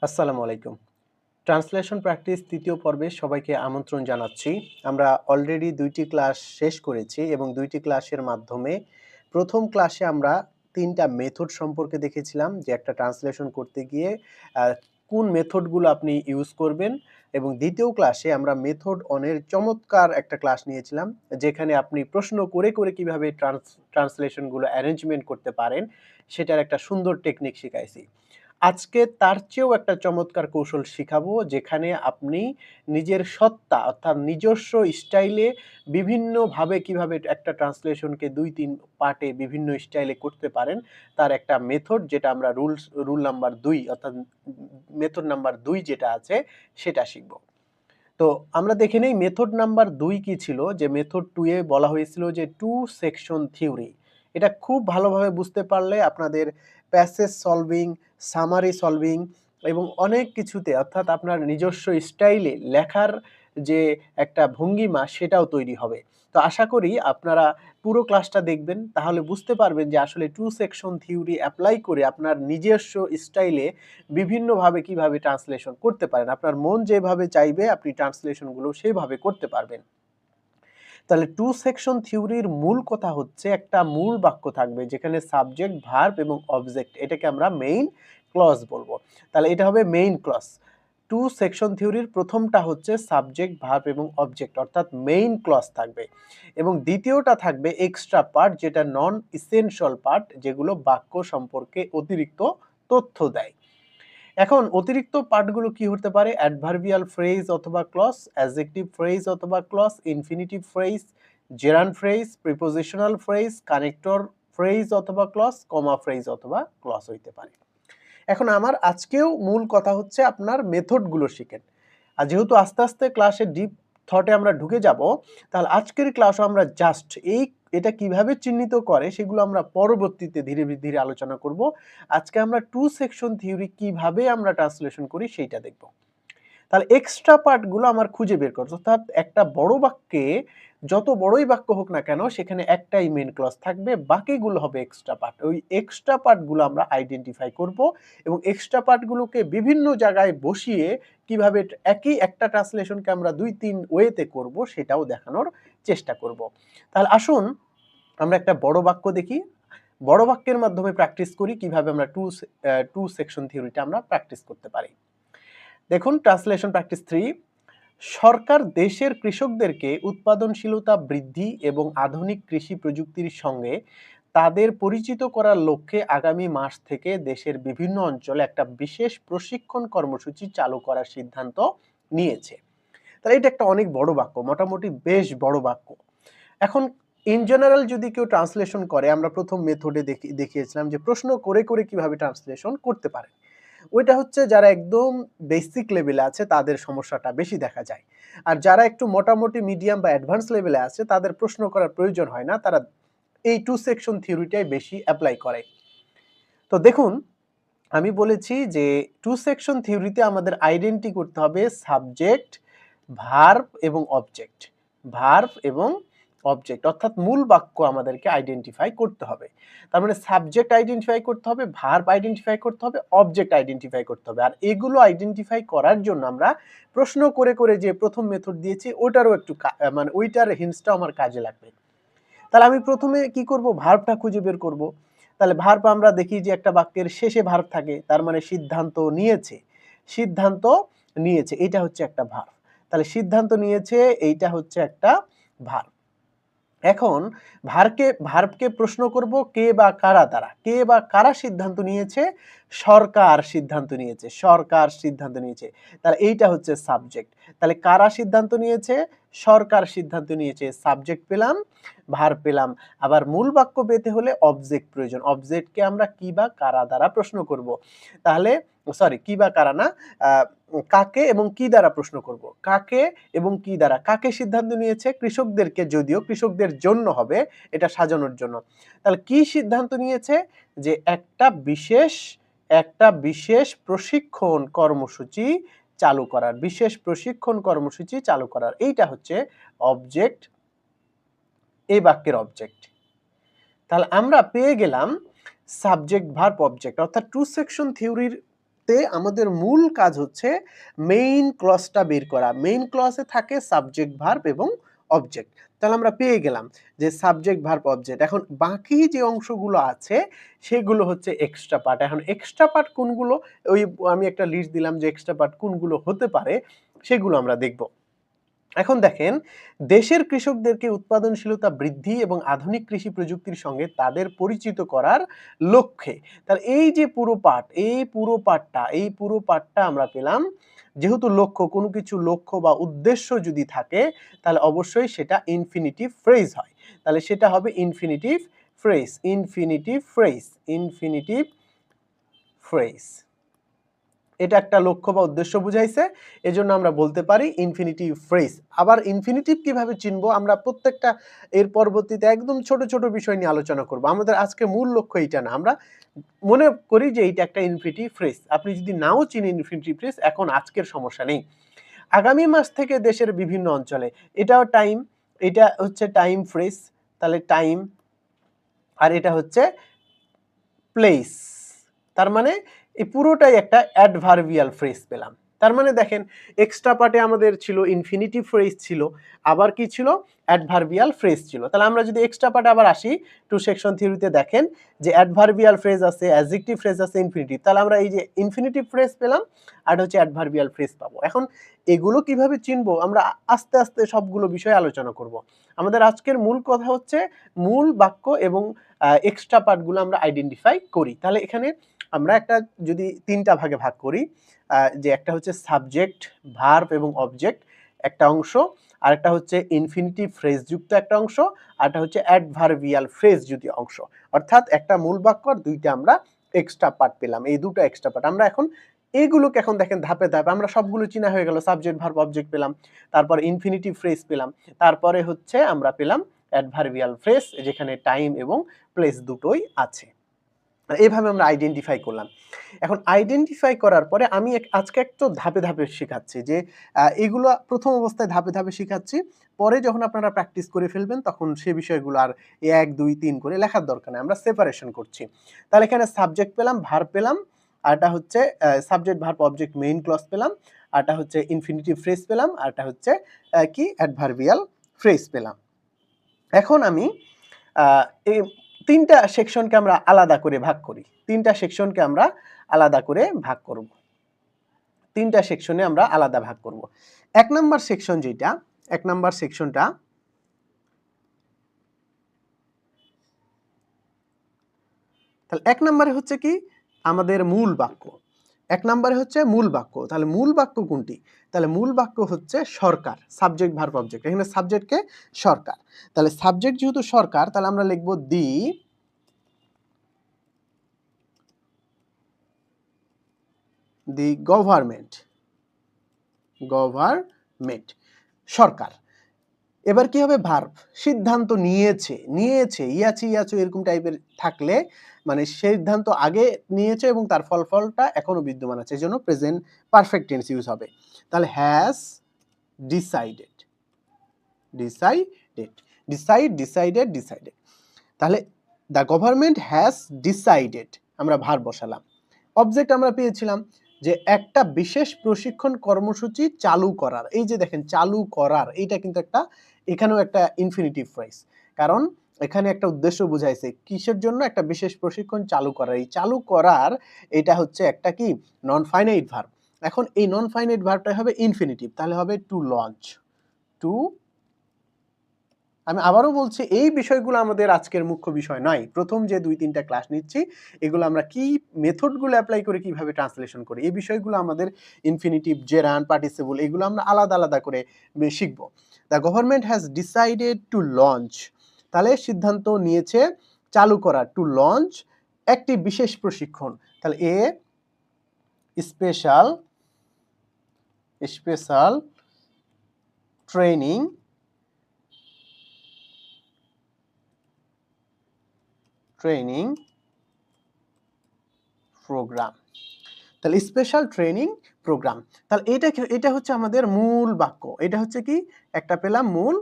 আসসালামু আলাইকুম। Translation practice ৩য় পর্বে সবাইকে আমন্ত্রণ জানাচ্ছি। আমরা অলরেডি ২ টি ক্লাস শেষ করেছি এবং ২ টি ক্লাসের মাধ্যমে ১ম ক্লাসে আমরা ৩ টা মেথড সম্পর্কে দেখেছিলাম যে একটা ট্রান্সলেশন করতে গিয়ে আ কোন মেথডগুলো আপনি ইউজ করবেন এবং ২য় ক্লাসে আমরা মেথড অনের চমৎকার একটা ক্লাস নিয়েছিলাম। যেখানে আপনি প্রশ্ন করে কিভাবে ট্রান্সলেশনগুলো অ্যারেঞ্জমেন্ট করতে পারেন সেটার একটা সুন্দর টেকনিক শিখাইছি। আজকে তার চেয়েও একটা চমৎকার কৌশল শিখাবো যেখানে আপনি নিজের সত্তা অর্থাৎ নিজস্ব স্টাইলে বিভিন্নভাবে কিভাবে একটা ট্রান্সলেশনকে ২-৩ পার্টে বিভিন্ন স্টাইলে করতে পারেন তার একটা মেথড যেটা আমরা রুল নাম্বার ২ অর্থাৎ মেথড নাম্বার ২ যেটা আছে সেটা শিখব। তো আমরা দেখে নেই মেথড নাম্বার ২ কি ছিল যে মেথড 2 এ বলা হয়েছিল যে 2 সেকশন থিওরি। এটা খুব ভালোভাবে বুঝতে পারলে আপনাদের প্যাসেজ সলভিং, সামারি সলভিং এবং অনেক কিছুতে অর্থাৎ আপনার নিজস্ব স্টাইলে লেখার যে একটা ভঙ্গিমা সেটাও তৈরি হবে। তো আশা করি আপনারা পুরো ক্লাসটা দেখবেন তাহলে বুঝতে পারবেন যে আসলে 2 সেকশন থিওরি এপ্লাই করে আপনার নিজস্ব স্টাইলে বিভিন্নভাবে কিভাবে ট্রান্সলেশন করতে পারেন। আপনার মন যেভাবে চাইবে আপনি ট্রান্সলেশনগুলো সেভাবে করতে পারবেন। তাহলে 2 সেকশন থিওরির মূল কথা হচ্ছে একটা মূল বাক্য থাকবে যেখানে সাবজেক্ট, ভার্ব এবং অবজেক্ট এটাকে আমরা মেইন ক্লজ বলবো। তাহলে এটা হবে মেইন ক্লজ। 2 সেকশন থিওরির প্রথমটা হচ্ছে সাবজেক্ট, ভার্ব এবং অবজেক্ট অর্থাৎ মেইন ক্লজ থাকবে এবং দ্বিতীয়টা থাকবে এক্সট্রা পার্ট যেটা নন এসেনশিয়াল পার্ট যেগুলো বাক্য সম্পর্কে অতিরিক্ত তথ্য দেয়। এখন অতিরিক্ত পার্টগুলো কি হতে পারে? অ্যাডভার্বিয়াল ফ্রেজ অথবা ক্লজ, অ্যাডজেক্টিভ ফ্রেজ অথবা clause, infinitive phrase, gerund phrase, prepositional phrase, connector phrase অথবা ক্লজ, কমা ফ্রেজ অথবা ক্লজ হইতে পারে। এখন আমার আজকেও মূল কথা হচ্ছে আপনার মেথডগুলো শিখেন। আর যেহেতু আস্তে ক্লাসে ডিপ থটে আমরা ঢুকে যাব, তাহলে আজকের ক্লাসও আমরা জাস্ট এটা কিভাবে চিহ্নিত করে সেগুলো আমরা পরবর্তীতে ধীরে আলোচনা করব। আজকে আমরা 2 সেকশন থিওরি কিভাবে আমরা ট্রান্সলেশন করি সেইটা দেখব। তাহলে এক্সট্রা পার্টগুলো আমার খুঁজে বের করতে অর্থাৎ একটা বড় বাক্যে যত বড়ই বাক্য হোক না কেন সেখানে একটাই মেইন ক্লজ থাকবে, বাকিগুলো হবে এক্সট্রা পার্ট। ওই এক্সট্রা পার্টগুলো আমরা আইডেন্টিফাই করব এবং এক্সট্রা পার্টগুলোকে বিভিন্ন জায়গায় বসিয়ে কিভাবে একই একটা ট্রান্সলেশনকে আমরা ২-৩ ওয়েতে করব সেটাও দেখানোর চেষ্টা করব। তাহলে আসুন আমরা একটা বড় বাক্য দেখি। বড় বাক্যের মাধ্যমে প্র্যাকটিস করি কিভাবে আমরা 2 সেকশন থিওরিটা আমরা প্র্যাকটিস করতে পারি। দেখুন ট্রান্সলেশন প্র্যাকটিস 3 সরকার দেশের কৃষকদেরকে উৎপাদনশীলতা বৃদ্ধি এবং আধুনিক কৃষি প্রযুক্তির সঙ্গে তাদের পরিচিত করার লক্ষ্যে আগামী মাস থেকে দেশের বিভিন্ন অঞ্চলে একটা বিশেষ প্রশিক্ষণ কর্মসূচি চালু করার সিদ্ধান্ত নিয়েছে। তাহলে এটা একটা অনেক বড় বাক্য, মোটামুটি বেশ বড় বাক্য। এখন ইন জেনারেল যদি কেউ ট্রান্সলেশন করে আমরা প্রথম মেথডে দেখিয়েছিলাম যে প্রশ্ন করে কিভাবে ট্রান্সলেশন করতে পারে। ওইটা হচ্ছে যারা একদম বেসিক লেভেলে আছে তাদের সমস্যাটা বেশি দেখা যায়। আর যারা একটু মোটামুটি মিডিয়াম বা অ্যাডভান্স লেভেলে আছে তাদের প্রশ্ন করার প্রয়োজন হয় না। তারা এই 2 সেকশন থিওরিটাই বেশি এপ্লাই করে। তো দেখুন আমি বলেছি যে 2 সেকশন থিওরিতে আমাদের আইডেন্টি করতে হবে সাবজেক্ট, ভার্ব এবং অবজেক্ট। ভার্ব এবং অবজেক্ট অর্থাৎ মূল বাক্য আমাদেরকে আইডেন্টিফাই করতে হবে। তার মানে সাবজেক্ট আইডেন্টিফাই করতে হবে, ভার্ব আইডেন্টিফাই করতে হবে, অবজেক্ট আইডেন্টিফাই করতে হবে। আর এগুলো আইডেন্টিফাই করার জন্য আমরা প্রশ্ন করে যে প্রথম মেথড দিয়েছি ওটারও একটু মানে ওইটার হিন্টসটাও আমার কাজে লাগবে। তাহলে আমি প্রথমে কি করব? ভার্বটা খুঁজে বের করব। তাহলে ভার্ব আমরা দেখি যে একটা বাক্যের শেষে ভার্ব থাকে তার মানে সিদ্ধান্ত নিয়েছে। সিদ্ধান্ত নিয়েছে এটা হচ্ছে একটা ভার্ব। তাহলে সিদ্ধান্ত নিয়েছে এইটা হচ্ছে একটা ভার্ব। এখন ভার্বকে প্রশ্ন করব কে বা কারা দ্বারা। কে বা কারা সিদ্ধান্ত নিয়েছে? সরকার সিদ্ধান্ত নিয়েছে। সরকার সিদ্ধান্ত নিয়েছে। তাহলে এইটা হচ্ছে সাবজেক্ট। তাহলে কারা সিদ্ধান্ত নিয়েছে? সরকার সিদ্ধান্ত নিয়েছে। সাবজেক্ট পেলাম, ভার্ব পেলাম। আবার মূল বাক্য পেতে হলে অবজেক্ট প্রয়োজন। অবজেক্টকে আমরা কি বা কারা দ্বারা প্রশ্ন করব। তাহলে সরি কি বা কারা না, কাকে এবং কি দ্বারা প্রশ্ন করব। কাকে এবং কি দ্বারা? কাকে সিদ্ধান্ত নিয়েছে? কৃষকদেরকে, যদিও কৃষকদের জন্য হবে এটা সাজানোর জন্য। তাহলে কি সিদ্ধান্ত নিয়েছে? যে একটা বিশেষ প্রশিক্ষণ কর্মসূচি চালু করার, বিশেষ প্রশিক্ষণ কর্মসূচি চালু করার। এইটা হচ্ছে অবজেক্ট, এই বাক্যের অবজেক্ট। তাহলে আমরা পেয়ে গেলাম সাবজেক্ট, ভার্ব, অবজেক্ট অর্থাৎ 2 সেকশন থিওরির তে আমাদের মূল কাজ হচ্ছে মেইন ক্লজটা বের করা। মেইন ক্লজে থাকে সাবজেক্ট, ভার্ব এবং অবজেক্ট। তাহলে আমরা পেয়ে গেলাম যে সাবজেক্ট, ভার্ব, অবজেক্ট। এখন বাকি যে অংশগুলো আছে সেগুলো হচ্ছে এক্সট্রা পার্ট। এখন এক্সট্রা পার্ট কোনগুলো, ওই আমি একটা লিস্ট দিলাম যে এক্সট্রা পার্ট কোনগুলো হতে পারে, সেগুলো আমরা দেখব। এখন দেখেন, দেশের কৃষকদেরকে উৎপাদনশীলতা বৃদ্ধি এবং আধুনিক কৃষি প্রযুক্তির সঙ্গে তাদের পরিচিত করার লক্ষ্যে। তাহলে এই যে পুরো পার্টটা আমরা পেলাম। যেহেতু লক্ষ্য, কোনো কিছু লক্ষ্য বা উদ্দেশ্য যদি থাকে তাহলে অবশ্যই সেটা ইনফিনিটিভ ফ্রেজ হয়। তাহলে সেটা হবে infinitive phrase, infinitive phrase, infinitive phrase. এটা একটা লক্ষ্য বা উদ্দেশ্য বুঝাইছে, এজন্য আমরা বলতে পারি ইনফিনিটিভ ফ্রেজ। আবার ইনফিনিটিভ কিভাবে চিনবো, আমরা প্রত্যেকটা এর পরবর্তীতে একদম ছোট ছোট বিষয় নিয়ে আলোচনা করব। আমাদের আজকে মূল লক্ষ্য এইটা না, আমরা মনে করি যে এইটা একটা ইনফিনিটিভ ফ্রেজ। আপনি যদি নাও চিনেন ইনফিনিটিভ ফ্রেজ, এখন আজকের সমস্যা নেই। আগামী মাস থেকে দেশের বিভিন্ন অঞ্চলে, এটাও টাইম, এটা হচ্ছে টাইম ফ্রেজ, তাহলে টাইম, আর এটা হচ্ছে প্লেস। তার মানে এই পুরোটাই একটা অ্যাডভার্বিয়াল ফ্রেজ পেলাম। তার মানে দেখেন, এক্সট্রা পার্টে আমাদের ছিল ইনফিনিটিভ ফ্রেজ ছিল, আবার কি ছিল, অ্যাডভার্বিয়াল ফ্রেজ ছিল। তাহলে আমরা যদি এক্সট্রা পার্টে আবার আসি, টু সেকশন থিওরিতে দেখেন যে অ্যাডভার্বিয়াল ফ্রেজ আছে, অ্যাডজেক্টিভ ফ্রেজ আছে, ইনফিনিটিভ। তাহলে আমরা এই যে ইনফিনিটিভ ফ্রেজ পেলাম, আর হচ্ছে অ্যাডভার্বিয়াল ফ্রেজ পাবো। এখন এগুলো কিভাবে চিনবো, আমরা আস্তে আস্তে সবগুলো বিষয়ে আলোচনা করব। আমাদের আজকের মূল কথা হচ্ছে মূল বাক্য এবং এক্সট্রা পার্টগুলো আমরা আইডেন্টিফাই করি। তাহলে এখানে আমরা একটা যদি তিনটা ভাগে ভাগ করি, যে একটা হচ্ছে সাবজেক্ট, ভার্ব এবং অবজেক্ট একটা অংশ, আর একটা হচ্ছে ইনফিনিটিভ ফ্রেজ যুক্ত একটা অংশ, আর একটা হচ্ছে অ্যাডভার্বিয়াল ফ্রেজ যুক্ত অংশ। অর্থাৎ একটা মূল বাক্য আর দুইটা আমরা এক্সট্রা পার্ট পেলাম, এই দুটো এক্সট্রা পার্ট। আমরা এখন এগুলোকে এখন দেখেন ধাপে ধাপে আমরা সবগুলো চিনা হয়ে গেল। সাবজেক্ট, ভার্ব, অবজেক্ট পেলাম, তারপর ইনফিনিটিভ ফ্রেজ পেলাম, তারপরে হচ্ছে আমরা পেলাম অ্যাডভার্বিয়াল ফ্রেজ, যেখানে টাইম এবং প্লেস দুটোই আছে। এইভাবে আমরা আইডেন্টিফাই করলাম। এখন আইডেন্টিফাই করার পরে আমি আজকে একটু ধাপে ধাপে শেখাচ্ছি যে এগুলো প্রথম অবস্থায় ধাপে ধাপে শেখাচ্ছি। পরে যখন আপনারা প্র্যাকটিস করে ফেলবেন তখন সে বিষয়গুলো আর ১, ২, ৩ করে লেখার দরকার নেই। আমরা সেপারেশন করছি। তাহলে এখানে সাবজেক্ট পেলাম, ভার্ব পেলাম, আরটা হচ্ছে subject, verb, object, main clause পেলাম, আরটা হচ্ছে ইনফিনিটিভ ফ্রেজ পেলাম, আরটা হচ্ছে কি অ্যাডভার্বিয়াল ফ্রেজ পেলাম। এখন আমি এই ৩টা সেকশনকে আমরা আলাদা করে ভাগ করি। ৩টা সেকশনকে আমরা আলাদা করে ভাগ করব। ৩টা সেকশনে আমরা আলাদা ভাগ করব। ১ নাম্বার সেকশন যেটা, ১ নাম্বার সেকশনটা তাহলে ১ নাম্বারে হচ্ছে কি আমাদের মূল বাক্য। ১ নাম্বারে হচ্ছে মূল বাক্য। তাহলে মূল বাক্য কোনটি? তাহলে মূল বাক্য হচ্ছে সরকার, সাবজেক্ট, ভার্ব, অবজেক্ট। এখানে সাবজেক্টকে সরকার। তাহলে সাবজেক্ট যেহেতু সরকার, তাহলে আমরা লিখব দি গভর্নমেন্ট, গভর্নমেন্ট, সরকার। এবার কি হবে, ভার্ব, সিদ্ধান্ত নিয়েছে, নিয়েছে, ইয়াছি ইয়াছো এরকম টাইপের থাকলে মানে সিদ্ধান্ত আগে নিয়েছে এবং তার ফলাফলটা এখনো বিদ্যমান আছে, এজন্য প্রেজেন্ট পারফেক্ট টেন্স ইউজ হবে। তাহলে has decided, decided, decided, decided. তাহলে দ্য গভর্নমেন্ট হ্যাজ ডিসাইডেড, আমরা ভার্ব বসালাম। অবজেক্ট আমরা পেয়েছিলাম যে একটা বিশেষ প্রশিক্ষণ কর্মসূচি চালু করার। এই যে দেখেন চালু করার, এইটা কিন্তু একটা, এখানেও একটা ইনফিনিটিভ ফ্রেজ, কারণ এখানে একটা উদ্দেশ্য বুঝাইছে কিসের জন্য, একটা বিশেষ প্রশিক্ষণ চালু করার। এই চালু করার এটা হচ্ছে একটা কি নন ফাইনাইট ভার্ব। এখন এই নন ফাইনাইট ভার্বটা হবে ইনফিনিটিভ, তাহলে হবে টু লঞ্চ, টু। আমি আবারও বলছি এই বিষয়গুলো আমাদের আজকের মুখ্য বিষয় নয়। প্রথম যে ২-৩টা ক্লাস নিচ্ছি এগুলো আমরা কি মেথডগুলো অ্যাপ্লাই করে কিভাবে ট্রান্সলেশন করি, এই বিষয়গুলো আমাদের ইনফিনিটিভ, জেরান্ড, পার্টিসিপল এগুলো আমরা আলাদা আলাদা করে শিখব। The government has decided to launch, তাহলে সিদ্ধান্ত নিয়েছে চালু করা, টু লঞ্চ একটি বিশেষ প্রশিক্ষণ। তাহলে a special, special training training programme. তাহলে স্পেশাল ট্রেনিং প্রোগ্রাম। তাহলে এটা হচ্ছে আমাদের মূল বাক্য। এটা হচ্ছে কি একটা পেলাম মূল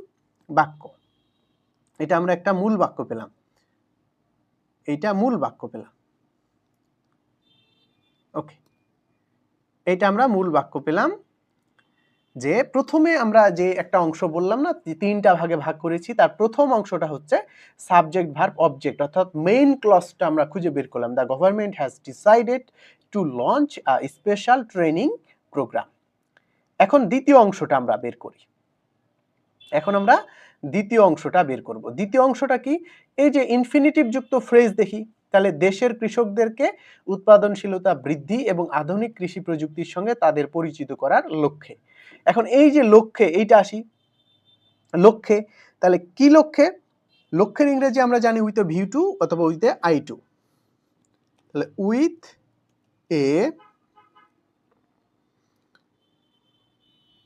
বাক্য, এটা আমরা একটা মূল বাক্য পেলাম, এইটা মূল বাক্য পেলাম। ওকে, এটা আমরা মূল বাক্য পেলাম যে প্রথমে আমরা যে একটা অংশ বললাম না, তিনটা ভাগে ভাগ করেছি, তার প্রথম অংশটা হচ্ছে সাবজেক্ট ভার্ব অবজেক্ট, অর্থাৎ মেইন ক্লজটা আমরা খুঁজে বের করলাম। The government has decided to launch a special training programme. এখন দ্বিতীয় অংশটা আমরা বের করি। এখন আমরা দ্বিতীয় অংশটা বের করব। দ্বিতীয় অংশটা কি? এই যে ইনফিনিটিভ যুক্ত ফ্রেজ দেখি, তাহলে দেশের কৃষকদেরকে উৎপাদনশীলতা বৃদ্ধি এবং আধুনিক কৃষি প্রযুক্তির সঙ্গে তাদের পরিচিত করার লক্ষ্যে। এখন এই যে লক্ষ্যে, এইটা আসি লক্ষ্যে, তাহলে কি লক্ষ্যে? লক্ষ্যের ইংরেজি আমরা জানি উইথ এ ভিউ টু অথবা উইথ এ আই টু। তাহলে উইথ এ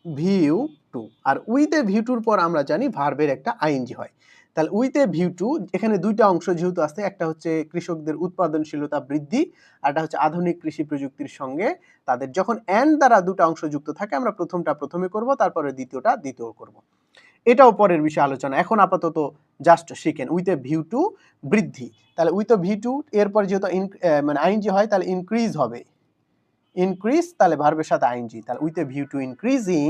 ভিউ টু, আর উইথ এ ভিউ টুর পর আমরা জানি ভার্বের একটা আইএনজি হয়। তাহলে উইথ এ ভিউ টু, এখানে দুইটা অংশ যেহেতু আছে, একটা হচ্ছে কৃষকদের উৎপাদনশীলতা বৃদ্ধি, আর একটা হচ্ছে আধুনিক কৃষি প্রযুক্তির সঙ্গে তাদের। যখন এন্ড দ্বারা দুটো অংশ যুক্ত থাকে, আমরা প্রথমটা প্রথমে করব, তারপরে দ্বিতীয়টা দ্বিতীয় করব। এটাও পরের বিষয় আলোচনা। এখন আপাতত জাস্ট শিখেন উইথ এ ভিউ টু বৃদ্ধি। তাহলে উইথ এ ভিউ টু এরপর যেহেতু মানে আইএনজি হয়, তাহলে ইনক্রিজ হবে, ইনক্রিজ, তাহলে ভার্বের সাথে আইএনজি, তাহলে with a view to increasing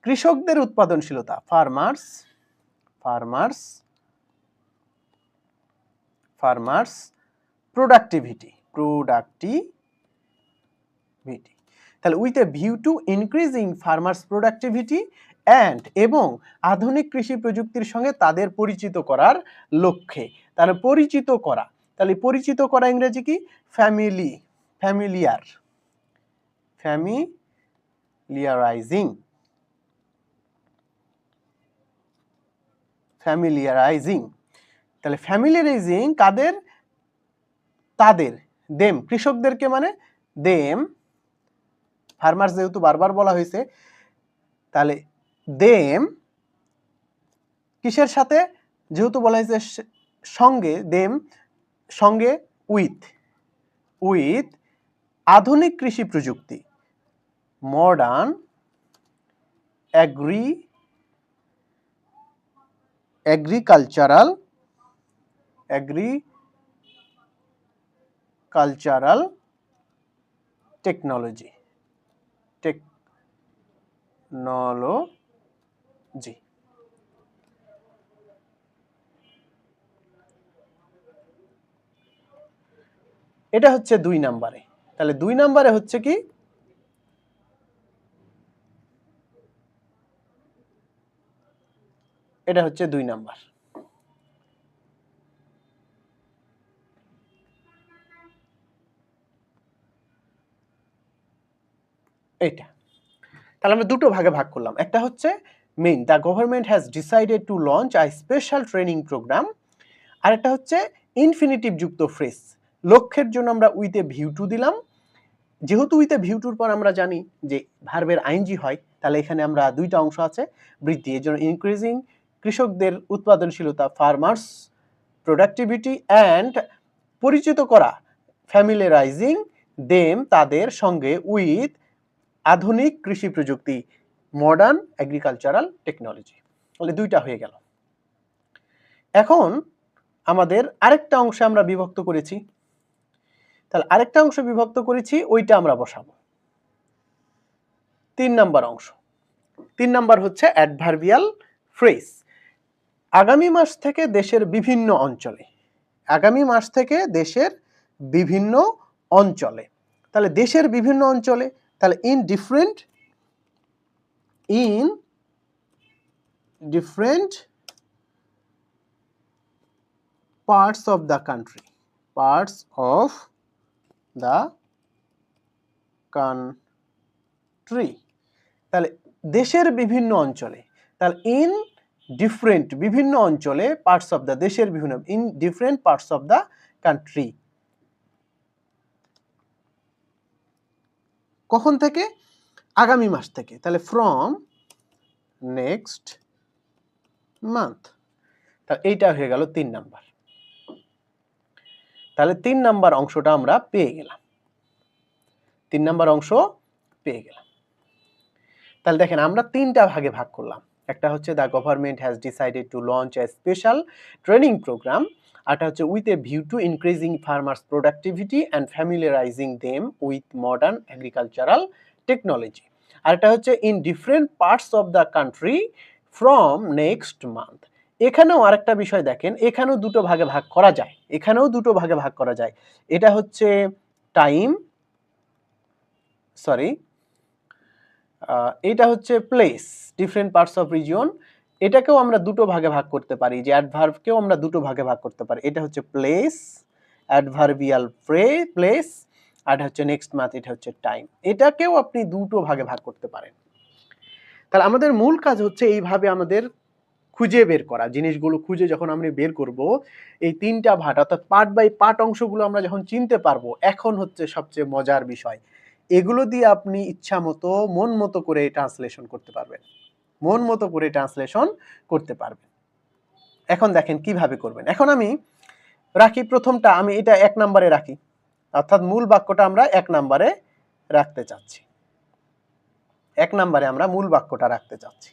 কৃষকদের উৎপাদনশীলতা, ফার্মার্স প্রোডাক্টিভিটি। তাহলে with a view to increasing farmers productivity and, এবং আধুনিক কৃষি প্রযুক্তির সঙ্গে তাদের পরিচিত করার লক্ষ্যে। তাহলে পরিচিত করা, তাহলে পরিচিত করা ইংরেজি কি? ফ্যামিলিয়ারাইজিং। তাহলে ফ্যামিলিয়ারাইজিং কাদের? তাদের, দেম, কৃষকদেরকে মানে দেম, ফার্মার্স যেহেতু বারবার বলা হয়েছে, তাহলে দেম কিসের সাথে? যেহেতু বলা হয়েছে সঙ্গে, দেম সঙ্গে উইথ আধুনিক কৃষি প্রযুক্তি, মডার্ন এগ্রিকালচারাল টেকনোলজি। এটা হচ্ছে 2 নম্বরে। তাহলে 2 নম্বরে হচ্ছে কি? এটা হচ্ছে 2 নাম্বার। এইটা, তাহলে আমরা দুটো ভাগে ভাগ করলাম। একটা হচ্ছে main, the government has decided to launch a special training programme, আর একটা হচ্ছে ইনফিনিটিভ যুক্ত ফ্রেজ। লক্ষ্যের জন্য আমরা উইথ এ ভিউ টু দিলাম। যেহেতু উইথ এ ভিউ টুর পর আমরা জানি যে ভার্বের আইএনজি হয়, তাহলে এখানে আমরা দুইটা অংশ আছে বৃদ্ধি, এর জন্য ইনক্রিজিং কৃষকদের উৎপাদনশীলতা, ফার্মার্স প্রোডাক্টিভিটি, অ্যান্ড পরিচিত করা, ফ্যামিলিয়ারাইজিং দেম তাদের সঙ্গে, উইথ আধুনিক কৃষি প্রযুক্তি, মডার্ন এগ্রিকালচারাল টেকনোলজি। তাহলে দুইটা হয়ে গেল। এখন আমাদের আরেকটা অংশে আমরা বিভক্ত করেছি, তাহলে আরেকটা অংশ বিভক্ত করেছি, ওইটা আমরা বসাবো। 3 নাম্বার অংশ। 3 নাম্বার হচ্ছে অ্যাডভার্বিয়াল ফ্রেজ। আগামী মাস থেকে দেশের বিভিন্ন অঞ্চলে, আগামী মাস থেকে দেশের বিভিন্ন অঞ্চলে, তাহলে দেশের বিভিন্ন অঞ্চলে, তাহলে in different parts of the country, তাহলে দেশের বিভিন্ন অঞ্চলে, তাহলে ইন ডিফারেন্ট বিভিন্ন অঞ্চলে, পার্টস অফ দ্য দেশের বিভিন্ন, in different parts of the country. কখন থেকে? আগামী মাস থেকে, তাহলে ফ্রম নেক্সট মান্থ। তাহলে এইটা হয়ে গেল 3 নাম্বার। তাহলে 3 নাম্বার অংশটা আমরা পেয়ে গেলাম। 3 নাম্বার অংশ পেয়ে গেলাম। তাহলে দেখেন আমরা 3টা ভাগে ভাগ করলাম। একটা হচ্ছে the government has decided to launch a special training programme, আরটা হচ্ছে with a view to increasing farmers productivity and familiarising them with modern agricultural technology. আরেকটা হচ্ছে in different parts of the country from next month. এখানেও আরেকটা বিষয় দেখেন, এখানেও দুটো ভাগে ভাগ করা যায়, এখানেও দুটো ভাগে ভাগ করা যায়। এটা হচ্ছে টাইম, সরি, এটা হচ্ছে place, different parts of region. এটাকেও আমরা দুটো ভাগে ভাগ করতে পারি, যে অ্যাডভার্বকেও আমরা দুটো ভাগে ভাগ করতে পারি। এটা হচ্ছে প্লেস, অ্যাডভার্বিয়াল প্লেস, আর হচ্ছে নেক্সট মান্থ, এটা হচ্ছে টাইম। এটাকেও আপনি দুটো ভাগে ভাগ করতে পারেন। তাহলে আমাদের মূল কাজ হচ্ছে এইভাবে আমাদের খুঁজে বের করা, জিনিসগুলো খুঁজে যখন আমরা বের করব, এই তিনটা ভাগ অর্থাৎ পার্ট বাই পার্ট অংশগুলো আমরা যখন চিনতে পারবো, এখন হচ্ছে সবচেয়ে মজার বিষয়, এগুলো দিয়ে আপনি ইচ্ছা মতো মন মতো করে ট্রান্সলেশন করতে পারবেন, মন মতো করে ট্রান্সলেশন করতে পারবেন। এখন দেখেন কিভাবে করবেন। এখন আমি রাখি প্রথমটা, আমি এটা 1 নম্বরে রাখি, অর্থাৎ মূল বাক্যটা আমরা 1 নম্বরে রাখতে চাচ্ছি, 1 নম্বরে আমরা মূল বাক্যটা রাখতে চাচ্ছি।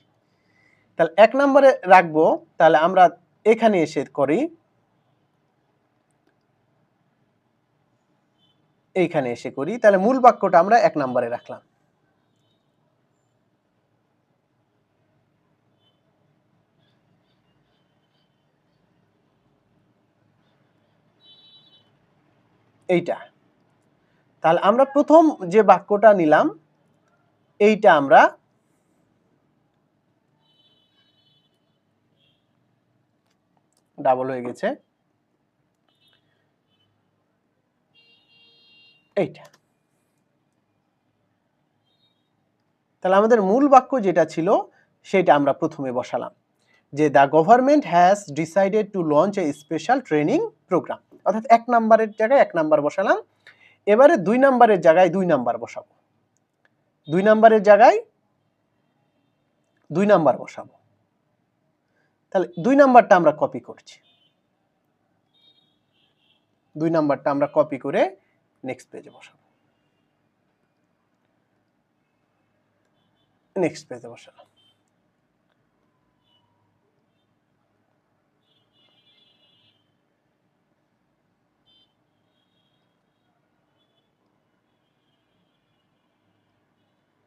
তাহলে 1 নম্বরে রাখবো, তাহলে আমরা এখানে এসে করি, এইখানে এসে করি, তাহলে মূল বাক্যটা আমরা 1 নম্বরে রাখলাম। এইটা, তাহলে আমরা প্রথম যে বাক্যটা নিলাম এইটা আমরা ডাবল হয়ে গেছে, এইটা। তাহলে আমাদের মূল বাক্য যেটা ছিল সেটা আমরা প্রথমে বসালাম, যে the government has decided to launch a special training programme, অর্থাৎ 1 নম্বরের জায়গায় 1 নম্বর বসালাম। এবারে 2 নম্বরের জায়গায় 2 নম্বর বসাবো, 2 নম্বরের জায়গায় 2 নম্বর বসাবো। তাহলে 2 নম্বরটা আমরা কপি করছি, 2 নম্বরটা আমরা কপি করে নেক্সট পেজে বসাবো, নেক্সট পেজে বসালাম।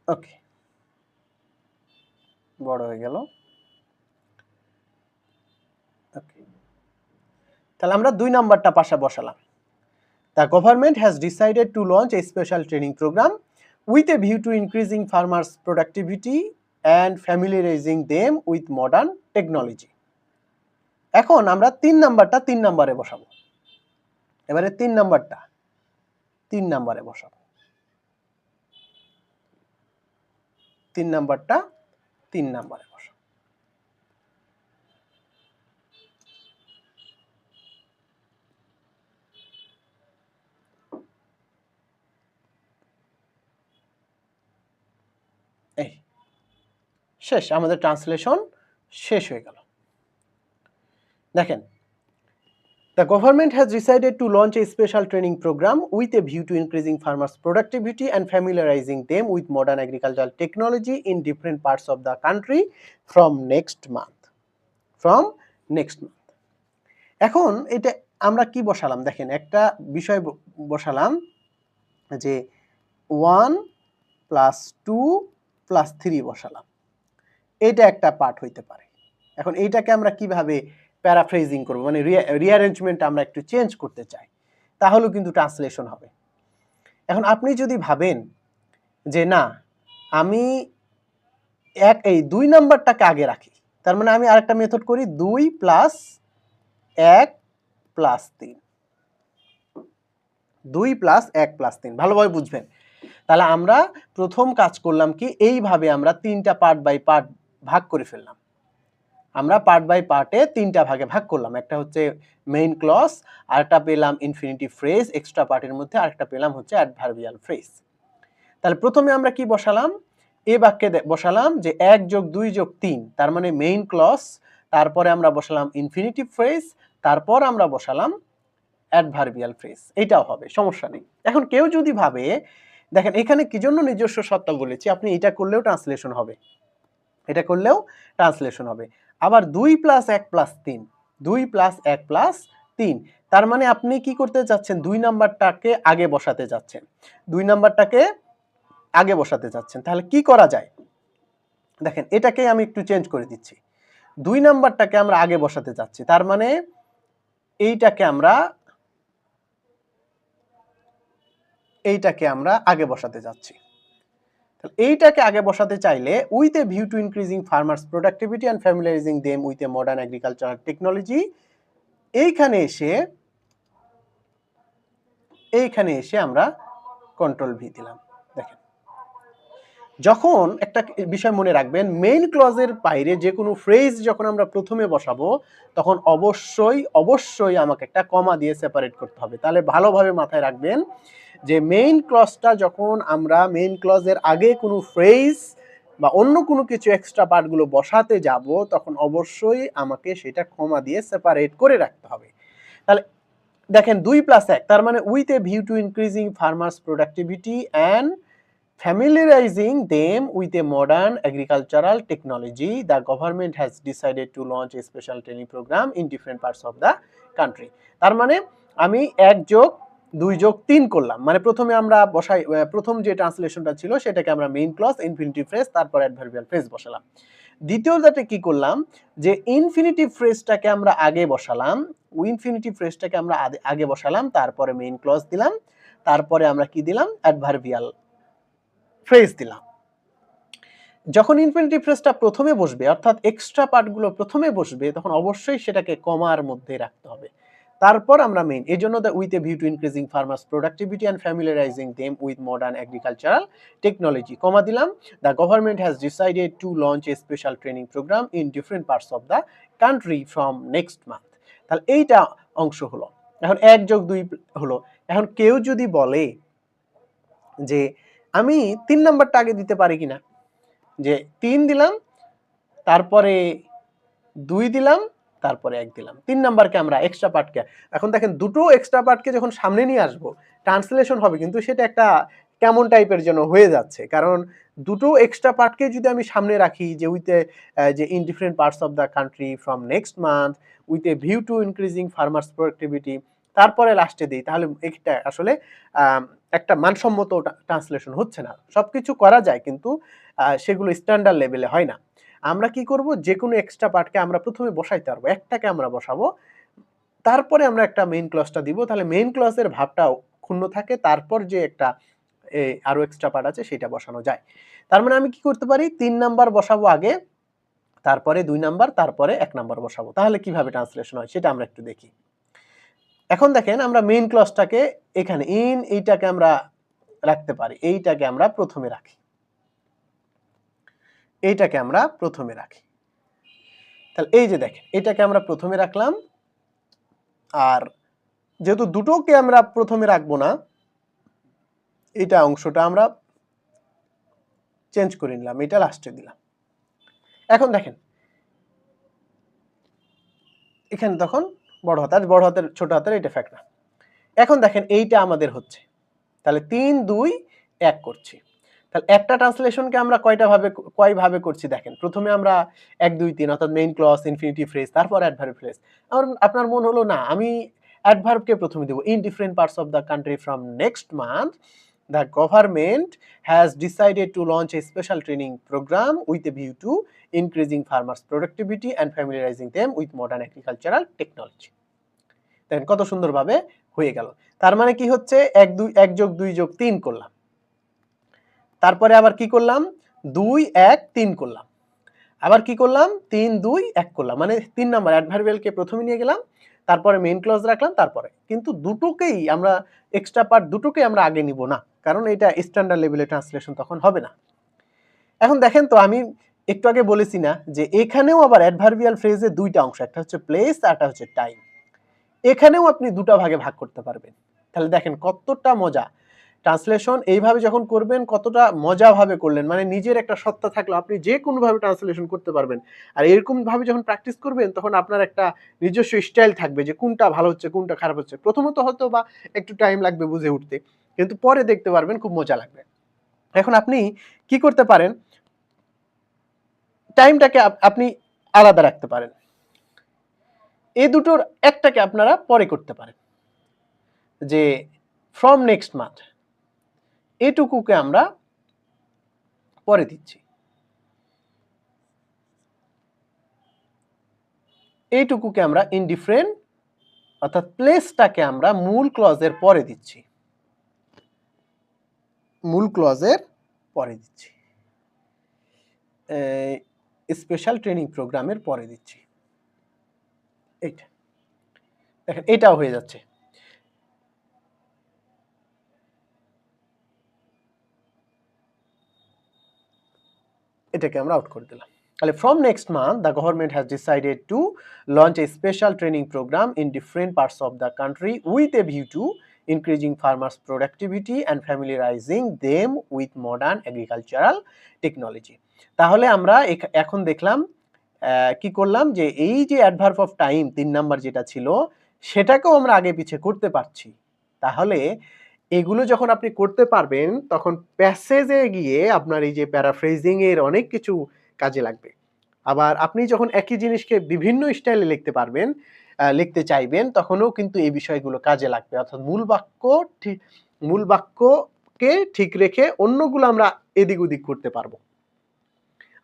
ওকে, বড় হয়ে গেল। ওকে, তাহলে আমরা 2 নম্বরটা পাশে বসালাম। The government has decided to launch a special training program with a view to increasing farmers' productivity and familiarizing them with modern technology. এখন আমরা 3 নাম্বারটা 3 নম্বরে বসাবো। এবারে 3 নাম্বারটা 3 নম্বরে বসাবো, 3 নাম্বারটা 3 নম্বরে বসাবো। এই শেষ, আমাদের ট্রান্সলেশন শেষ হয়ে গেল। দেখেন, the government has decided to launch a special training program with a view to increasing farmers' productivity and familiarizing them with modern agricultural technology in different parts of the country from next month. From next month. এখন এটা আমরা কি বসালাম, দেখেন একটা বিষয় বসালাম যে 1 + 2 + 3 বসালাম, এটা একটা পার্ট হইতে পারে। এখন এইটাকে আমরা কিভাবে প্যারাফ্রেজিং করব, মানে রিঅ্যারেঞ্জমেন্ট আমরা একটু চেঞ্জ করতে চাই, তাহলেও কিন্তু ট্রান্সলেশন হবে। এখন আপনি যদি ভাবেন যে না, আমি এই 2 নাম্বারটাকে আগে রাখি, তার মানে আমি আরেকটা মেথড করি, 2 + 1 + 3, 2 + 1 + 3, ভালোভাবে বুঝবেন। তাহলে আমরা প্রথম কাজ করলাম কি, এইভাবে আমরা 3টা পার্ট বাই পার্ট ভাগ করে ফেললাম। আমরা পার্ট বাই পার্টে 3টা ভাগে ভাগ করলাম, একটা হচ্ছে মেইন ক্লজ, আরেকটা পেলাম ইনফিনিটিভ ফ্রেজ, এক্সট্রা পার্টের মধ্যে আরেকটা পেলাম হচ্ছে অ্যাডভার্বিয়াল ফ্রেজ। তাহলে প্রথমে আমরা কি বসালাম, এই বাক্যে বসালাম যে 1 + 2 + 3, তার মানে মেইন ক্লজ, তারপরে আমরা বসালাম ইনফিনিটিভ ফ্রেজ, তারপর আমরা বসালাম অ্যাডভার্বিয়াল ফ্রেজ। এটাও হবে, সমস্যা নেই। এখন কেউ যদি ভাবে, দেখেন এখানে কি জন্য নিজস্ব সত্তা বলেছি, আপনি এটা করলেও ট্রান্সলেশন হবে, এটা করলেও ট্রান্সলেশন হবে। আবার 2 + 1 + 3, 2 + 1 + 3। তার মানে আপনি কি করতে চাচ্ছেন? 2 নাম্বারটাকে আগে বসাতে যাচ্ছেন। 2 নাম্বারটাকে আগে বসাতে চাচ্ছেন। তাহলে কি করা যায়? দেখেন এটাকে আমি একটু চেঞ্জ করে দিচ্ছি। 2 নাম্বারটাকে আমরা আগে বসাতে চাচ্ছি। তার মানে এইটাকে আমরা আগে বসাতে যাচ্ছি। তাহলে এইটাকে আগে বসাতে চাইলে with a view to increasing farmers productivity and familiarising them with a modern agricultural technology এইখানে এসে আমরা কন্ট্রোল ভি দিলাম। দেখেন যখন একটা বিষয় মনে রাখবেন, মেইন ক্লজের বাইরে যে কোনো ফ্রেজ যখন আমরা প্রথমে বসাবো তখন অবশ্যই আমাকে একটা কমা দিয়ে সেপারেট করতে হবে। তাহলে ভালোভাবে মাথায় রাখবেন যে মেইন ক্লজটা যখন আমরা মেইন ক্লজের আগে কোনো ফ্রেজ বা অন্য কোনো কিছু এক্সট্রা পার্টগুলো বসাতে যাব তখন অবশ্যই আমাকে সেটা কমা দিয়ে সেপারেট করে রাখতে হবে। তাহলে দেখেন 2+1 তার মানে with a view to increasing farmers productivity and familiarizing them with a modern agricultural technology, the government has decided to launch a special training program in different parts of the country. তার মানে আমি 1+2+3 করলাম। মানে প্রথমে আমরা প্রথম যে ট্রান্সলেশনটা ছিল সেটাকে আমরা মেইন ক্লজ, ইনফিনিটিভ ফ্রেজ, তারপর অ্যাডভার্বিয়াল ফ্রেজ বসালাম। দ্বিতীয়টাতে কি করলাম যে ইনফিনিটিভ ফ্রেজটাকে আমরা আগে বসালাম, তারপরে মেইন ক্লজ দিলাম, তারপরে আমরা কি দিলাম? অ্যাডভার্বিয়াল ফ্রেজ দিলাম। যখন ইনফিনিটিভ ফ্রেজটা প্রথমে বসবে অর্থাৎ এক্সট্রা পার্টগুলো প্রথমে বসবে তখন অবশ্যই সেটাকে কমার মধ্যে রাখতে হবে। তারপর আমরা মেইন, এজন্য the with a view to increasing farmers productivity and familiarising them with modern agricultural technology, comma দিলাম, the government has decided to launch a special training programme in different parts of the country from next month. তাহলে এইটা অংশ হলো। এখন 1+2 হলো। এখন কেউ যদি বলে যে আমি 3 নাম্বারটা আগে দিতে পারি কিনা, যে 3 দিলাম, তারপরে 2 দিলাম, তারপরে 1 দিলাম। 3 নাম্বারকে আমরা এক্সট্রা পার্টকে, এখন দেখেন দুটো এক্সট্রা পার্টকে যখন সামনে নিয়ে আসবো ট্রান্সলেশন হবে কিন্তু সেটা একটা কেমন টাইপের যেন হয়ে যাচ্ছে। কারণ দুটো এক্সট্রা পার্টকে যদি আমি সামনে রাখি যে উইথ এ যে in different parts of the country from next month with a view to increasing farmers productivity, তারপরে লাস্টে দিই, তাহলে এটা আসলে একটা মানসম্মত ট্রান্সলেশন হচ্ছে না। সবকিছু করা যায় কিন্তু সেগুলো স্ট্যান্ডার্ড লেভেলে হয় না। আমরা কি করব, যে কোনো এক্সট্রা পার্টকে আমরা প্রথমে বসাইতে পারবো, একটাকে আমরা বসাবো, তারপরে আমরা একটা মেইন ক্লজটা দিব, তাহলে মেইন ক্লজের ভাবটাও ক্ষুণ্ণ থাকে, তারপর যে একটা আরো এক্সট্রা পার্ট আছে সেটা বসানো যায়। তার মানে আমি কি করতে পারি, 3 নাম্বার বসাবো আগে, তারপরে 2 নাম্বার, তারপরে 1 নাম্বার বসাবো। তাহলে কিভাবে ট্রান্সলেশন হয় সেটা আমরা একটু দেখি। এখন দেখেন আমরা মেইন ক্লজটাকে এখানে এইটাকে আমরা রাখতে পারি, এইটাকে আমরা প্রথমে রাখি, তাহলে এই যে দেখেন এটাকে আমরা প্রথমে রাখলাম, আর যেহেতু দুটোকে আমরা প্রথমে রাখবো না, এটা অংশটা আমরা চেঞ্জ করে নিলাম, এটা লাস্টে দিলাম। এখন দেখেন এখানে তখন বড় হাতের ছোট হাতের এটা ফ্যাক্ট না। এখন দেখেন এইটা আমাদের হচ্ছে, তাহলে 3 2 1 করছি। তাহলে একটা ট্রান্সলেশনকে আমরা কয়ভাবে করছি দেখেন। প্রথমে আমরা 1 2 3 অর্থাৎ মেইন ক্লজ, ইনফিনিটিভ ফ্রেজ, তারপর অ্যাডভার্ব ফ্রেজ। আপনার মন হলো না আমি অ্যাডভার্বকে প্রথমে দেব, in different parts of the country from next month the government has decided to launch a special training program with a view to increasing farmers productivity and familiarizing them with modern agricultural technology। দেখেন কত সুন্দরভাবে হয়ে গেল। তার মানে কি হচ্ছে 1+2+3 করলাম, তারপরে আবার কি করলাম 2-1-3 করলাম, আবার কি করলাম 3-2-1 করলাম, মানে 3 নাম্বার অ্যাডভার্বিয়ালকে প্রথমে নিয়ে গেলাম, তারপরে মেইন ক্লজ রাখলাম, তারপরে কিন্তু দুটোকেই আমরা এক্সট্রা পার্ট দুটোকেই আমরা আগে নিব না, কারণ এটা স্ট্যান্ডার্ড লেভেলে ট্রান্সলেশন তখন হবে না। এখন দেখেন তো আমি একটু আগে বলেছি না যে এখানেও আবার অ্যাডভার্বিয়াল ফ্রেজে দুইটা অংশ, একটা হচ্ছে প্লেস আর একটা হচ্ছে টাইম, এখানেও আপনি দুটো ভাগে ভাগ করতে পারবেন। তাহলে দেখেন কতটা মজা ট্রান্সলেশন, এইভাবে যখন করবেন কতটা মজা ভাবে করলেন, মানে নিজের একটা সত্তা থাকলে আপনি যে কোনো ভাবে ট্রান্সলেশন করতে পারবেন। আর এরকম ভাবে যখন প্র্যাকটিস করবেন তখন আপনার একটা নিজস্ব স্টাইল থাকবে যে কোনটা ভালো হচ্ছে কোনটা খারাপ হচ্ছে। প্রথমত হয়তো বা একটু টাইম লাগবে বুঝে উঠতে, কিন্তু পরে দেখতে পারবেন খুব মজা লাগবে। এখন আপনি কি করতে পারেন, টাইমটাকে আপনি আলাদা রাখতে পারেন। এই দুটোর একটাকে আপনারা পরে করতে পারেন, যে ফ্রম নেক্সট মান্থ এটুকুকে আমরা পরে দিচ্ছি, এইটুকুকে আমরা ইনডিফারেন্ট অর্থাৎ প্লেসটাকে আমরা মূল ক্লজের পরে দিচ্ছি, মূল ক্লজের পরে দিচ্ছি, স্পেশাল ট্রেনিং প্রোগ্রামের পরে দিচ্ছি। এইটা দেখেন, এটাও হয়ে যাচ্ছে। এটাকে আমরা আউট করে দিলাম। তাহলে from next month the government has decided to launch a special training programme in different parts of the country with a view to increasing farmers' productivity and familiarizing them with modern agricultural technology. তাহলে আমরা এখন দেখলাম কি করলাম, যে এই যে adverb of time 3 number যেটা ছিল সেটাকেও আমরা আগে পিছে করতে পারছি। তাহলে এগুলো যখন আপনি করতে পারবেন তখন প্যাসেজে গিয়ে আপনার এই যে প্যারাফ্রেজিং এর অনেক কিছু কাজে লাগবে। আবার আপনি যখন একই জিনিসকে বিভিন্ন স্টাইলে লিখতে পারবেন, লিখতে চাইবেন, তখনও কিন্তু এই বিষয়গুলো কাজে লাগবে। অর্থাৎ মূল বাক্যকে ঠিক রেখে অন্যগুলো আমরা এদিক ওদিক করতে পারবো।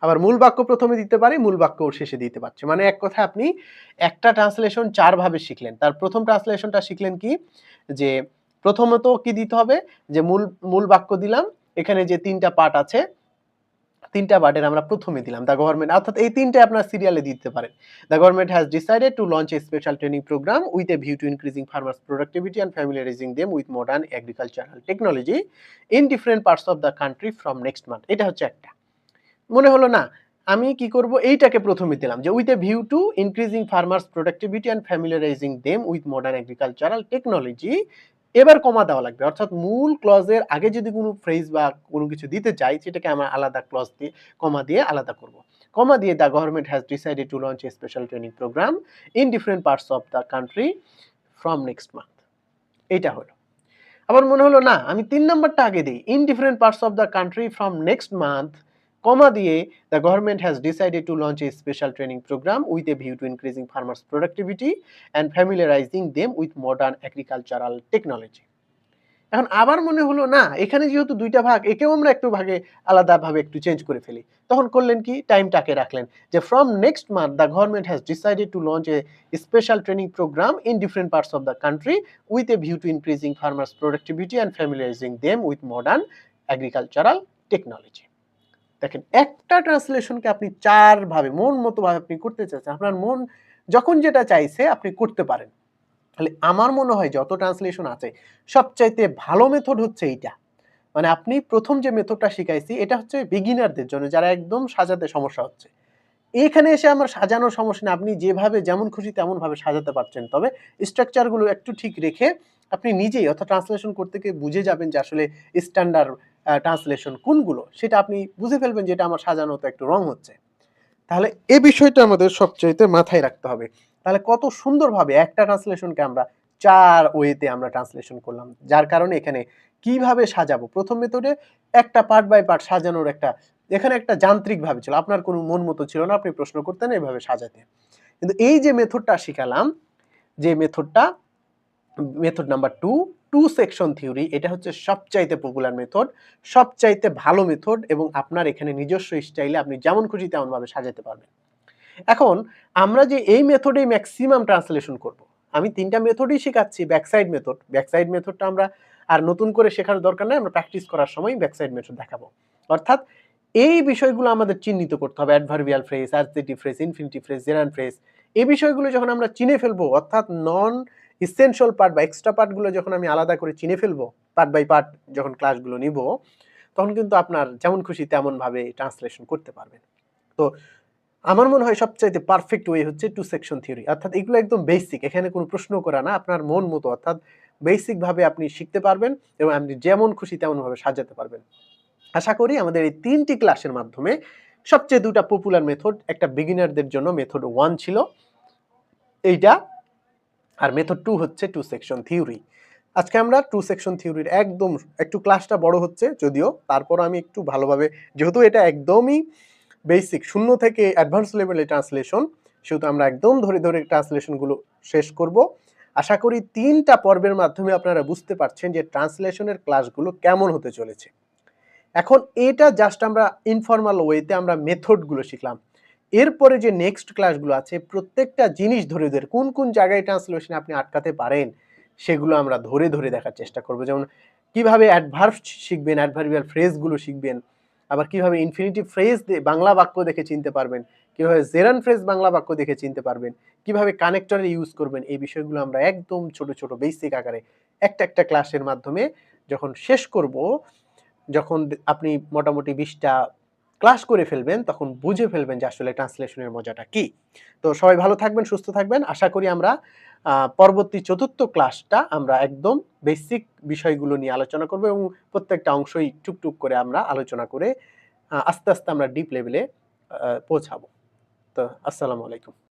আবার মূল বাক্য প্রথমে দিতে পারি, মূল বাক্য শেষে দিতে পারছি। মানে এক কথা আপনি একটা ট্রান্সলেশন 4 ভাবে শিখলেন। তার প্রথম ট্রান্সলেশনটা শিখলেন কি, যে প্রথমত কি দিতে হবে, যে মূল বাক্য দিলাম, এখানে যে 3টা পার্ট আছে 3টা পার্টের আমরা প্রথমে দিলাম দ্য গভর্নমেন্ট, অর্থাৎ এই 3টে আপনার সিরিয়ালে দিতে পারেন। The government has decided to launch a special training programme with a view to increasing farmers productivity and familiarising them with modern agricultural technology in different parts of the country from next month. এটা হচ্ছে একটা। মনে হলো না, আমি কি করব, এইটাকে প্রথমে দিলাম, যে with a view to increasing farmers productivity and familiarising them with modern agricultural technology. এবার কমা দেওয়া লাগবে, অর্থাৎ মূল ক্লজের আগে যদি কোনো ফ্রেজ বা কোনো কিছু দিতে চাই সেটাকে আমরা আলাদা ক্লজ দিয়ে কমা দিয়ে আলাদা করব। কমা দিয়ে the government has decided to launch a special training programme in different parts of the country from next month. এইটা হলো। আবার মনে হলো না, আমি 3 নাম্বারটা আগে দিই, in different parts of the country from next month, comma দিয়ে the government has decided to launch a special training programme with a view to increasing farmers productivity and familiarising them with modern agricultural technology. এখন আবার মনে হলো না, এখানে যেহেতু 2টা ভাগ, একেও আমরা একটু ভাগে আলাদাভাবে একটু চেঞ্জ করে ফেলি। তখন করলেন কি, টাইমটাকে রাখলেন, যে from next month the government has decided to launch a special training programme in different parts of the country with a view to increasing farmers productivity and familiarising them with modern agricultural technology. দেখেন, একটা ট্রান্সলেশনকে আপনি 4 ভাবে মন মতো ভাবে আপনি করতে চাচ্ছেন, আপনার মন যখন যেটা চাইছে আপনি করতে পারেন। তাহলে আমার মনে হয় যত ট্রান্সলেশন আছে সবচাইতে ভালো মেথড হচ্ছে এইটা। মানে আপনি প্রথম যে মেথডটা শিখাইছি এটা হচ্ছে বিগিনারদের জন্য, যারা একদম সাজাতে সমস্যা হচ্ছে। এখানে এসে আমার সাজানোর সমস্যা না, আপনি যেভাবে যেমন খুশি তেমন ভাবে সাজাতে পারছেন। তবে স্ট্রাকচারগুলো একটু ঠিক রেখে আপনি নিজেই, অর্থাৎ ট্রান্সলেশন করতে গিয়ে বুঝে যাবেন যে আসলে স্ট্যান্ডার্ড ট্রান্সলেশন কোনগুলো, সেটা আপনি বুঝে ফেলবেন যে এটা আমার সাজানোতে একটু রং হচ্ছে। তাহলে এই বিষয়টা আমাদের সবচাইতে মাথায় রাখতে হবে। তাহলে কত সুন্দরভাবে একটা ট্রান্সলেশনকে আমরা 4 ওয়েতে আমরা ট্রান্সলেশন করলাম। যার কারণে এখানে কিভাবে সাজাবো, প্রথম মেথডে একটা পার্ট বাই পার্ট সাজানোর এখানে একটা যান্ত্রিকভাবে ছিল। আপনার কোনো মন মতো ছিল না, আপনি প্রশ্ন করতেন এভাবে সাজাতে। কিন্তু এই যে মেথডটা শিখালাম, যে মেথড নাম্বার 2 সেকশন থিওরি, এটা হচ্ছে সবচাইতে পপুলার মেথড, সবচাইতে ভালো মেথড, এবং আপনার এখানে নিজস্ব স্টাইলে আপনি যেমন খুশি তেমন ভাবে সাজাতে পারবেন। এখন আমরা যে এই মেথডেই ম্যাক্সিমাম ট্রান্সলেশন করব। আমি 3টা মেথডই শেখাচ্ছি, ব্যাকসাইড মেথডটা আমরা আর নতুন করে শেখার দরকার নাই, আমরা প্র্যাকটিস করার সময় ব্যাকসাইড মেথড দেখাবো। অর্থাৎ এই বিষয়গুলো আমাদের চিহ্নিত করতে হবে, adverbial phrase, adjective phrase, infinitive phrase, gerund phrase. এই বিষয়গুলো যখন আমরা চিনে ফেলবো, অর্থাৎ নন এসেনশিয়াল পার্ট বা এক্সট্রা পার্টগুলো যখন আমি আলাদা করে চিনে ফেলবো, পার্ট বাই পার্ট যখন ক্লাসগুলো নিব, তখন কিন্তু আপনার যেমন খুশি তেমন ভাবে ট্রান্সলেশন করতে পারবেন। তো আমার মনে হয় সবচাইতে পারফেক্ট ওয়ে হচ্ছে 2 সেকশন থিওরি, অর্থাৎ এগুলো একদম বেসিক, এখানে কোনো প্রশ্ন করা না, আপনার মন মতো, অর্থাৎ বেসিক ভাবে আপনি শিখতে পারবেন এবং আপনি যেমন খুশি তেমন ভাবে সাজাতে পারবেন। আশা করি আমাদের এই 3টি ক্লাসের মাধ্যমে সবচেয়ে 2টা পপুলার মেথড, একটা বিগিনারদের জন্য মেথড 1 ছিল এইটা, আর মেথড 2 হচ্ছে 2 সেকশন থিওরি। আজকে আমরা 2 সেকশন থিওরির একদম একটু ক্লাসটা বড় হচ্ছে যদিও, তারপর আমি একটু ভালোভাবে, যেহেতু এটা একদমই বেসিক 0 থেকে অ্যাডভান্স লেভেলের ট্রান্সলেশন, সেহেতু আমরা একদম ধরে, ধরে ট্রান্সলেশনগুলো শেষ করব। আশা করি ৩ টা পর্বের মাধ্যমে আপনারা বুঝতে পারছেন যে ট্রান্সলেশনের ক্লাসগুলো কেমন হতে চলেছে। এখন এটা জাস্ট আমরা ইনফরমাল ওয়েতে আমরা মেথডগুলো শিখলাম। এরপরে যে নেক্সট ক্লাসগুলো আছে প্রত্যেকটা জিনিস ধরে, ধরে কোন, কোন জায়গায় ট্রান্সলেশন আপনি আটকাতে পারেন সেগুলো আমরা ধরে, ধরে দেখার চেষ্টা করব। যেমন কিভাবে অ্যাডভার্ব শিখবেন, অ্যাডভার্বিয়াল ফ্রেজগুলো শিখবেন। আবার কিভাবে ইনফিনিটিভ ফ্রেজ বাংলা বাক্য দেখে চিনতে পারবেন। কিভাবে জেরান্ড ফ্রেজ বাংলা বাক্য দেখে চিনতে পারবেন। কিভাবে কানেক্টর ইউজ করবেন এই বিষয়গুলো আমরা একদম ছোট, ছোট বেসিক আকারে একটা, একটা ক্লাসের মাধ্যমে যখন শেষ করব, যখন আপনি মোটামুটি ২০ টা ক্লাস করে ফেলবেন তখন বুঝে ফেলবেন যে আসলে ট্রান্সলেশনের মজাটা কি। তো সবাই ভালো থাকবেন, সুস্থ থাকবেন। আশা করি আমরা পরবর্তী ৪র্থ ক্লাসটা আমরা একদম বেসিক বিষয়গুলো নিয়ে আলোচনা করব এবং প্রত্যেকটা অংশই টুকটুক করে আমরা আলোচনা করে আস্তে, আস্তে আমরা ডিপ লেভেলে পৌঁছাবো। তো আসসালামু আলাইকুম।